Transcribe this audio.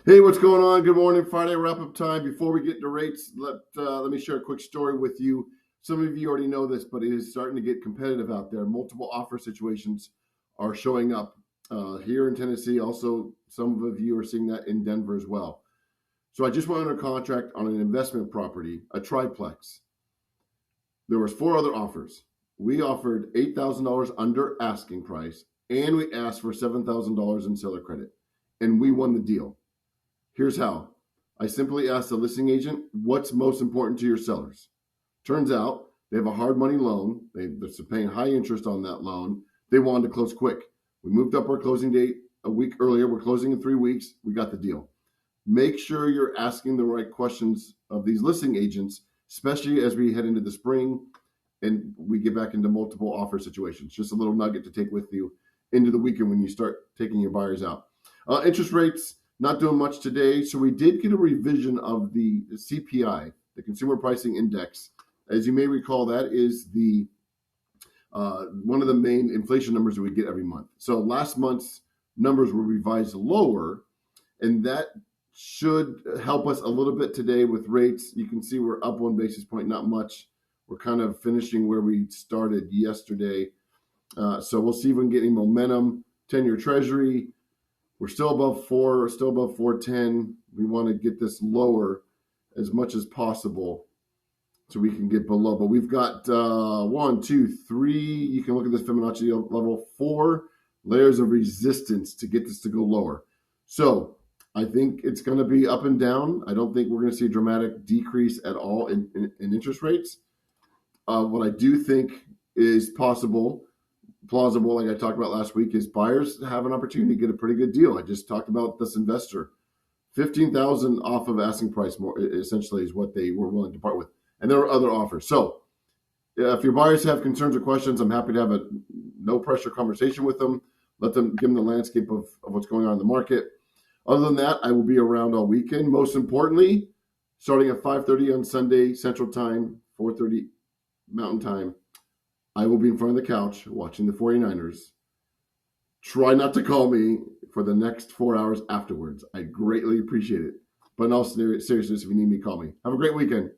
Hey, what's going on? Good morning, Friday wrap-up time. Before we get to rates, let me share a quick story with you. Some of you already know this, but it is starting to get competitive out there. Multiple offer situations are showing up here in Tennessee. Also, some of you are seeing that in Denver as well. So I just went under contract on an investment property, a triplex. There was 4 other offers. We offered $8,000 under asking price, and we asked for $7,000 in seller credit, and we won the deal. Here's how. I simply asked the listing agent, what's most important to your sellers? Turns out they have a hard money loan. They're paying high interest on that loan. They wanted to close quick. We moved up our closing date a week earlier. We're closing in 3 weeks. We got the deal. Make sure you're asking the right questions of these listing agents, especially as we head into the spring and we get back into multiple offer situations. Just a little nugget to take with you into the weekend when you start taking your buyers out. Interest rates, not doing much today. So we did get a revision of the CPI, the Consumer Pricing Index. As you may recall, that is the one of the main inflation numbers that we get every month. So last month's numbers were revised lower, and that should help us a little bit today with rates. You can see we're up 1 basis point, not much. We're kind of finishing where we started yesterday. So we'll see if we can get any momentum. 10-year Treasury, we're still above 4, still above 410. We want to get this lower as much as possible so we can get below. But we've got 1, 2, 3. You can look at this Fibonacci level, 4 layers of resistance to get this to go lower. So I think it's going to be up and down. I don't think we're going to see a dramatic decrease at all in interest rates. What I do think is plausible, like I talked about last week, is buyers have an opportunity to get a pretty good deal. I just talked about this investor. $15,000 off of asking price, more essentially, is what they were willing to part with. And there are other offers. So if your buyers have concerns or questions, I'm happy to have a no pressure conversation with them. Let them give them the landscape of what's going on in the market. Other than that, I will be around all weekend. Most importantly, starting at 5:30 on Sunday Central Time, 4:30 Mountain Time, I will be in front of the couch watching the 49ers. Try not to call me for the next 4 hours afterwards. I greatly appreciate it. But in all seriousness, if you need me, call me. Have a great weekend.